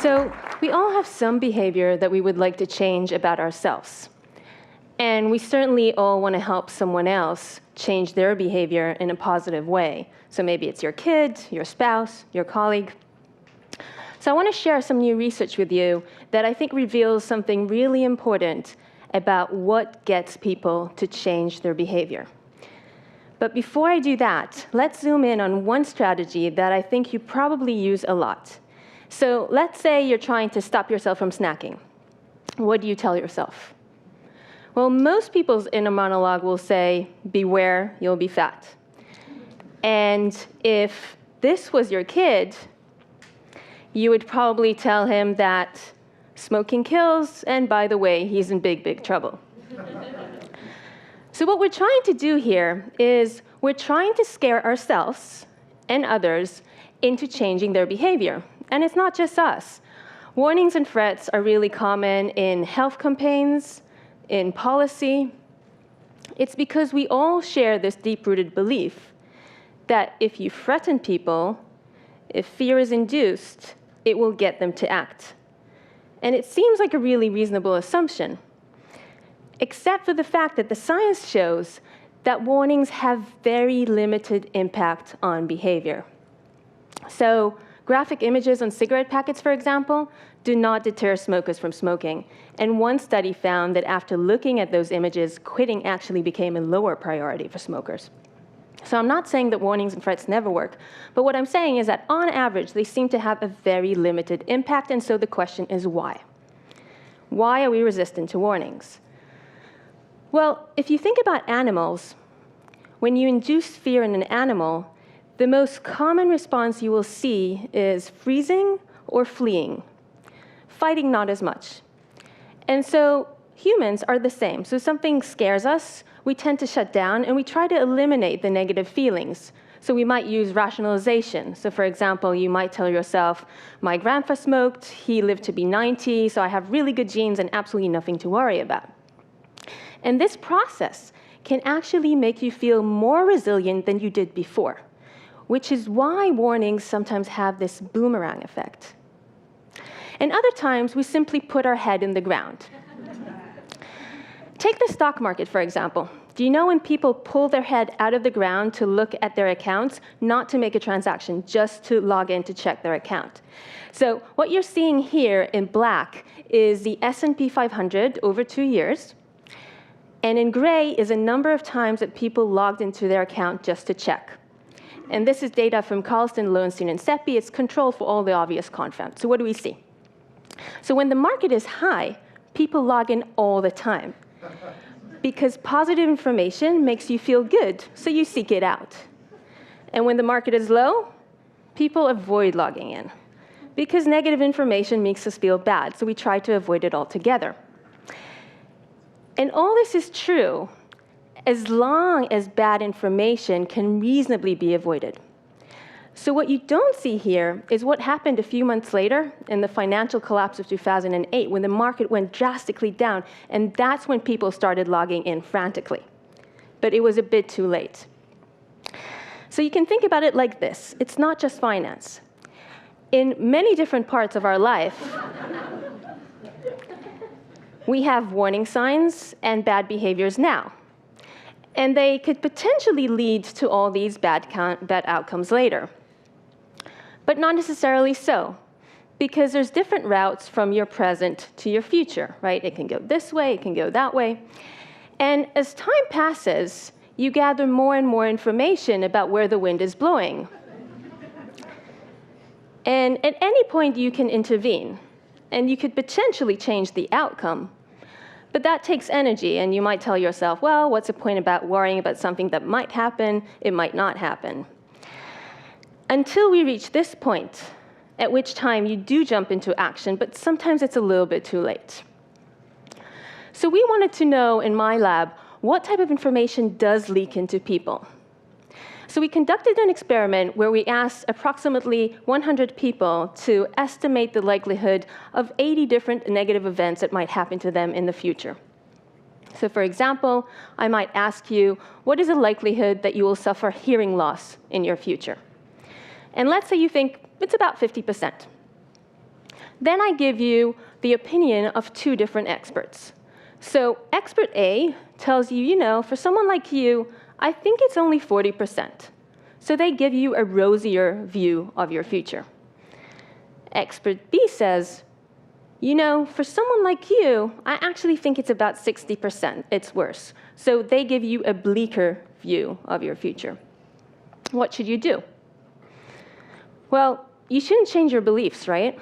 So we all have some behavior that we would like to change about ourselves. And we certainly all want to help someone else change their behavior in a positive way. So maybe it's your kid, your spouse, your colleague. So I want to share some new research with you that I think reveals something really important about what gets people to change their behavior. But before I do that, let's zoom in on one strategy that I think you probably use a lot. So let's say you're trying to stop yourself from snacking. What do you tell yourself? Well, most people's inner monologue will say, beware, you'll be fat. And if this was your kid, you would probably tell him that smoking kills, and by the way, he's in big, big trouble. So what we're trying to do here is we're trying to scare ourselves and others into changing their behavior. And it's not just us. Warnings and threats are really common in health campaigns, in policy. It's because we all share this deep-rooted belief that if you threaten people, if fear is induced, it will get them to act. And it seems like a really reasonable assumption, except for the fact that the science shows that warnings have very limited impact on behavior. So graphic images on cigarette packets, for example, do not deter smokers from smoking. And one study found that after looking at those images, quitting actually became a lower priority for smokers. So I'm not saying that warnings and threats never work, but what I'm saying is that on average, they seem to have a very limited impact, and so the question is why? Why are we resistant to warnings? Well, if you think about animals, when you induce fear in an animal, the most common response you will see is freezing or fleeing. Fighting, not as much. And so humans are the same. So something scares us, we tend to shut down, and we try to eliminate the negative feelings. So we might use rationalization. So for example, you might tell yourself, my grandpa smoked, he lived to be 90, so I have really good genes and absolutely nothing to worry about. And this process can actually make you feel more resilient than you did before, which is why warnings sometimes have this boomerang effect. And other times, we simply put our head in the ground. Take the stock market, for example. Do you know when people pull their head out of the ground to look at their accounts, not to make a transaction, just to log in to check their account? So what you're seeing here in black is the S&P 500 over 2 years. And in gray is a number of times that people logged into their account just to check. And this is data from Carlson, Lowenstein, and Seppi. It's controlled for all the obvious confounds. So what do we see? So when the market is high, people log in all the time, because positive information makes you feel good, so you seek it out. And when the market is low, people avoid logging in, because negative information makes us feel bad, so we try to avoid it altogether. And all this is true as long as bad information can reasonably be avoided. So what you don't see here is what happened a few months later in the financial collapse of 2008, when the market went drastically down, and that's when people started logging in frantically. But it was a bit too late. So you can think about it like this. It's not just finance. In many different parts of our life, we have warning signs and bad behaviors now. And they could potentially lead to all these bad outcomes later. But not necessarily so, because there's different routes from your present to your future, right? It can go this way, it can go that way. And as time passes, you gather more and more information about where the wind is blowing. And at any point, you can intervene, and you could potentially change the outcome. But that takes energy, and you might tell yourself, well, what's the point about worrying about something that might happen? It might not happen. Until we reach this point, at which time you do jump into action, but sometimes it's a little bit too late. So we wanted to know in my lab, what type of information does leak into people? So we conducted an experiment where we asked approximately 100 people to estimate the likelihood of 80 different negative events that might happen to them in the future. So for example, I might ask you, what is the likelihood that you will suffer hearing loss in your future? And let's say you think it's about 50%. Then I give you the opinion of two different experts. So expert A tells you, for someone like you, I think it's only 40%. So they give you a rosier view of your future. Expert B says, for someone like you, I actually think it's about 60%. It's worse. So they give you a bleaker view of your future. What should you do? Well, you shouldn't change your beliefs, right?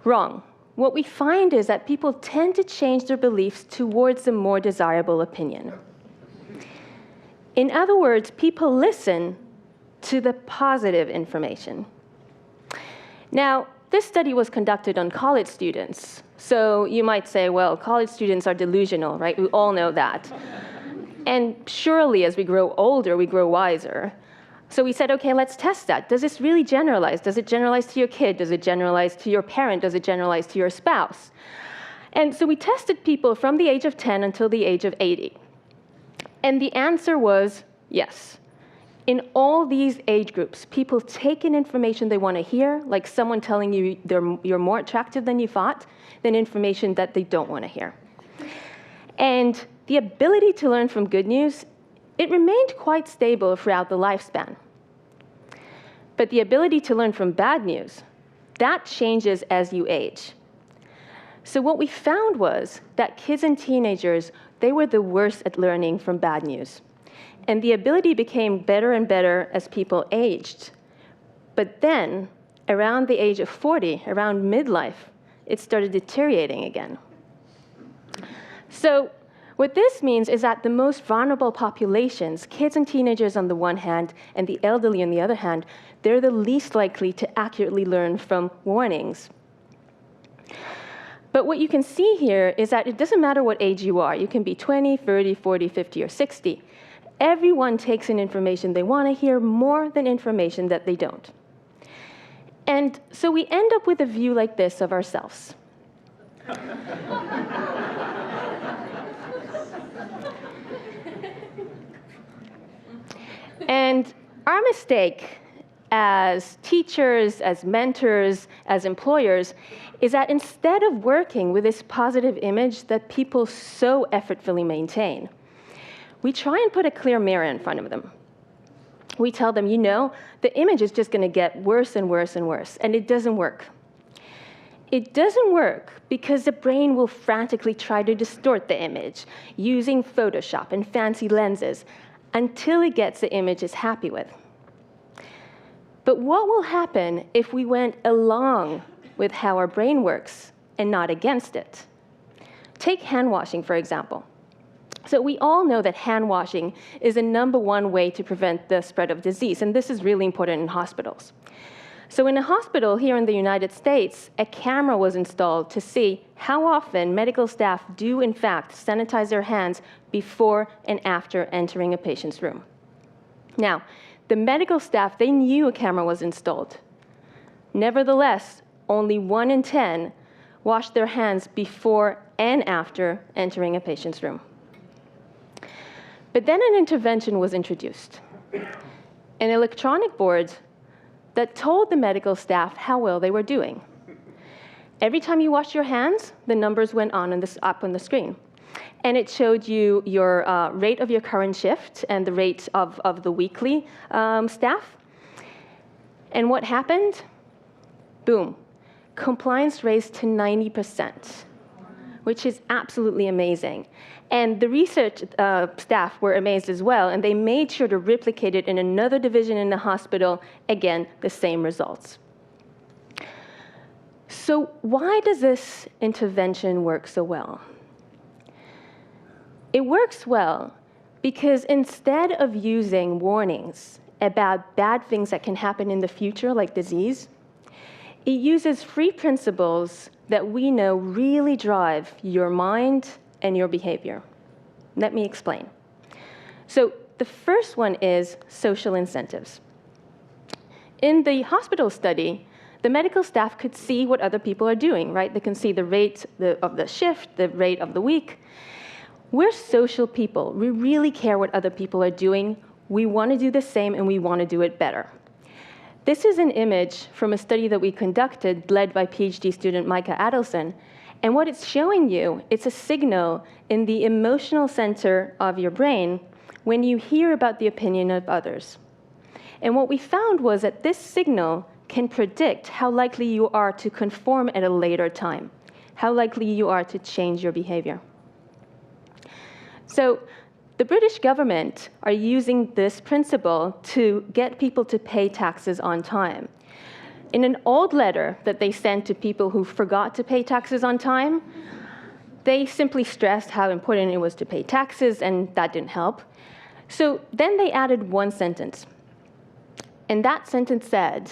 Wrong. What we find is that people tend to change their beliefs towards a more desirable opinion. In other words, people listen to the positive information. Now, this study was conducted on college students. So you might say, well, college students are delusional, right? We all know that. And surely as we grow older, we grow wiser. So we said, okay, let's test that. Does this really generalize? Does it generalize to your kid? Does it generalize to your parent? Does it generalize to your spouse? And so we tested people from the age of 10 until the age of 80. And the answer was yes. In all these age groups, people take in information they want to hear, like someone telling you you're more attractive than you thought, than information that they don't want to hear. And the ability to learn from good news, it remained quite stable throughout the lifespan. But the ability to learn from bad news, that changes as you age. So what we found was that kids and teenagers, they were the worst at learning from bad news. And the ability became better and better as people aged. But then, around the age of 40, around midlife, it started deteriorating again. So what this means is that the most vulnerable populations, kids and teenagers on the one hand, and the elderly on the other hand, they're the least likely to accurately learn from warnings. But what you can see here is that it doesn't matter what age you are. You can be 20, 30, 40, 50, or 60. Everyone takes in information they want to hear more than information that they don't. And so we end up with a view like this of ourselves. And our mistake as teachers, as mentors, as employers, is that instead of working with this positive image that people so effortfully maintain, we try and put a clear mirror in front of them. We tell them, the image is just going to get worse and worse and worse, and it doesn't work. It doesn't work because the brain will frantically try to distort the image using Photoshop and fancy lenses until it gets the image it's happy with. But what will happen if we went along with how our brain works and not against it? Take hand washing, for example. So we all know that hand washing is the #1 way to prevent the spread of disease, and this is really important in hospitals. So in a hospital here in the United States, a camera was installed to see how often medical staff do, in fact, sanitize their hands before and after entering a patient's room. Now, the medical staff, they knew a camera was installed. Nevertheless, only 1 in 10 washed their hands before and after entering a patient's room. But then an intervention was introduced, an electronic board that told the medical staff how well they were doing. Every time you washed your hands, the numbers went up on the screen. And it showed you your rate of your current shift and the rate of the weekly staff. And what happened? Boom. Compliance raised to 90%, which is absolutely amazing. And the research staff were amazed as well, and they made sure to replicate it in another division in the hospital. Again, the same results. So why does this intervention work so well? It works well because instead of using warnings about bad things that can happen in the future, like disease, it uses 3 principles that we know really drive your mind and your behavior. Let me explain. So the first one is social incentives. In the hospital study, the medical staff could see what other people are doing, right? They can see the rate of the shift, the rate of the week. We're social people. We really care what other people are doing. We want to do the same, and we want to do it better. This is an image from a study that we conducted led by PhD student Micah Adelson. And what it's showing you, it's a signal in the emotional center of your brain when you hear about the opinion of others. And what we found was that this signal can predict how likely you are to conform at a later time, how likely you are to change your behavior. So the British government are using this principle to get people to pay taxes on time. In an old letter that they sent to people who forgot to pay taxes on time, they simply stressed how important it was to pay taxes, and that didn't help. So then they added one sentence. And that sentence said,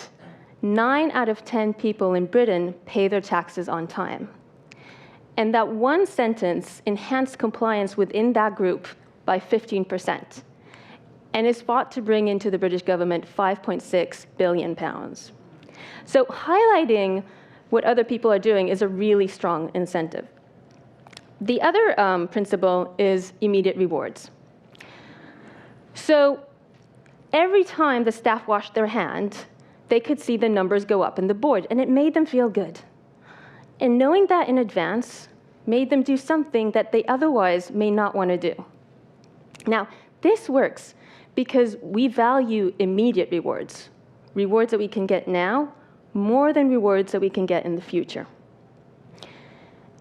9 out of 10 people in Britain pay their taxes on time. And that one sentence enhanced compliance within that group by 15%, and is thought to bring into the British government £5.6 billion. So highlighting what other people are doing is a really strong incentive. The other principle is immediate rewards. So every time the staff washed their hand, they could see the numbers go up in the board, and it made them feel good. And knowing that in advance made them do something that they otherwise may not want to do. Now, this works because we value immediate rewards, rewards that we can get now, more than rewards that we can get in the future.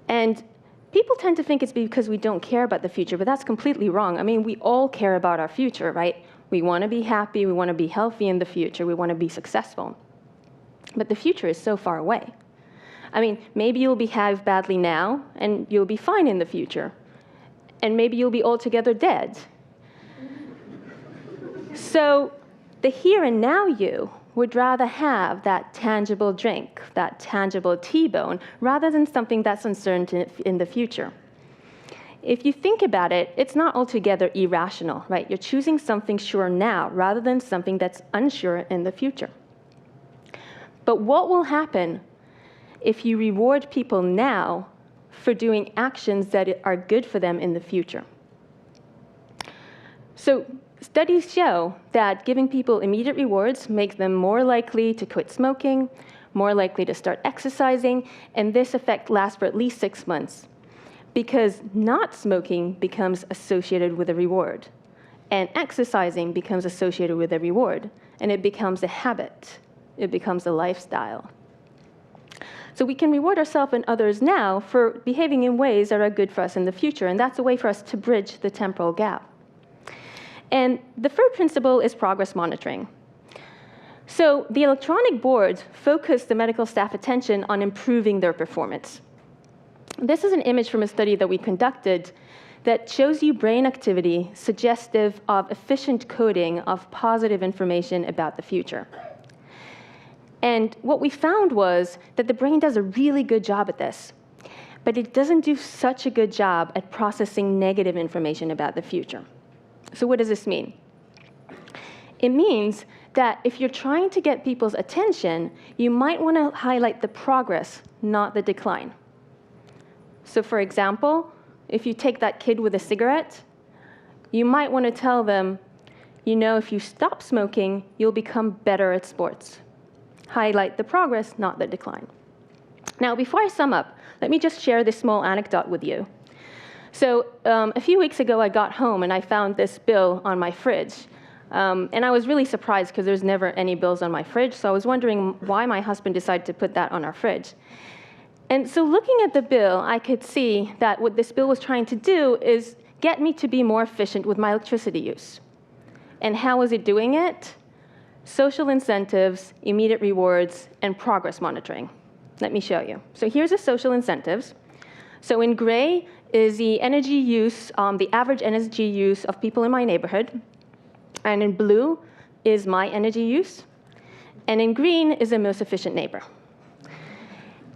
And people tend to think it's because we don't care about the future, but that's completely wrong. I mean, we all care about our future, right? We want to be happy, we want to be healthy in the future, we want to be successful. But the future is so far away. I mean, maybe you'll behave badly now, and you'll be fine in the future. And maybe you'll be altogether dead. So the here and now you would rather have that tangible drink, that tangible T-bone, rather than something that's uncertain in the future. If you think about it, it's not altogether irrational, right? You're choosing something sure now rather than something that's unsure in the future. But what will happen if you reward people now for doing actions that are good for them in the future? So studies show that giving people immediate rewards makes them more likely to quit smoking, more likely to start exercising, and this effect lasts for at least 6 months, because not smoking becomes associated with a reward, and exercising becomes associated with a reward, and it becomes a habit. It becomes a lifestyle. So we can reward ourselves and others now for behaving in ways that are good for us in the future, and that's a way for us to bridge the temporal gap. And the third principle is progress monitoring. So the electronic boards focus the medical staff attention on improving their performance. This is an image from a study that we conducted that shows you brain activity suggestive of efficient coding of positive information about the future. And what we found was that the brain does a really good job at this, but it doesn't do such a good job at processing negative information about the future. So what does this mean? It means that if you're trying to get people's attention, you might want to highlight the progress, not the decline. So for example, if you take that kid with a cigarette, you might want to tell them, you know, if you stop smoking, you'll become better at sports. Highlight the progress, not the decline. Now, before I sum up, let me just share this small anecdote with you. So a few weeks ago, I got home, and I found this bill on my fridge. And I was really surprised, because there's never any bills on my fridge, so I was wondering why my husband decided to put that on our fridge. And so looking at the bill, I could see that what this bill was trying to do is get me to be more efficient with my electricity use. And how was it doing it? Social incentives, immediate rewards, and progress monitoring. Let me show you. So here's the social incentives. So in gray is the energy use, the average energy use of people in my neighborhood. And in blue is my energy use. And in green is the most efficient neighbor.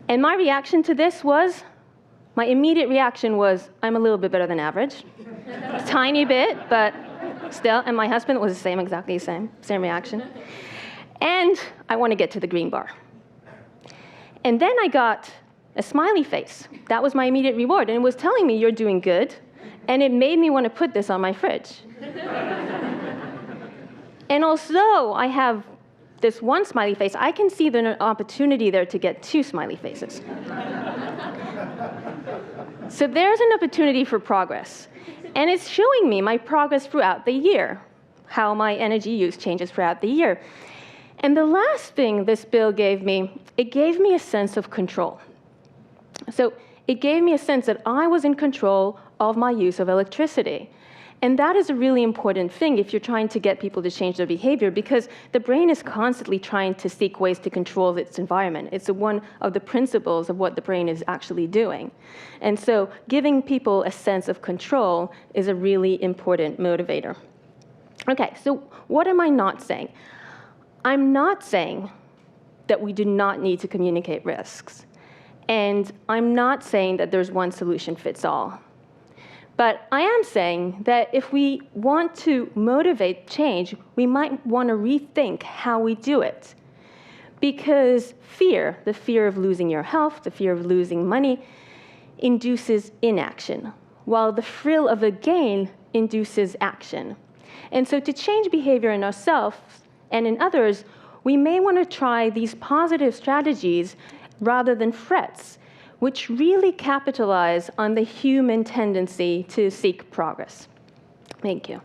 And my reaction to this was, my immediate reaction was, I'm a little bit better than average. A tiny bit, but still. And my husband was exactly the same reaction. And I want to get to the green bar. And then I got a smiley face. That was my immediate reward. And it was telling me, you're doing good. And it made me want to put this on my fridge. And although I have this one smiley face, I can see there's an opportunity there to get two smiley faces. So there's an opportunity for progress. And it's showing me my progress throughout the year, how my energy use changes throughout the year. And the last thing this bill gave me, it gave me a sense of control. So it gave me a sense that I was in control of my use of electricity. And that is a really important thing if you're trying to get people to change their behavior, because the brain is constantly trying to seek ways to control its environment. It's one of the principles of what the brain is actually doing. And so giving people a sense of control is a really important motivator. Okay, so what am I not saying? I'm not saying that we do not need to communicate risks. And I'm not saying that there's one solution fits all. But I am saying that if we want to motivate change, we might want to rethink how we do it. Because fear, the fear of losing your health, the fear of losing money, induces inaction, while the thrill of a gain induces action. And so to change behavior in ourselves and in others, we may want to try these positive strategies rather than threats, which really capitalize on the human tendency to seek progress. Thank you.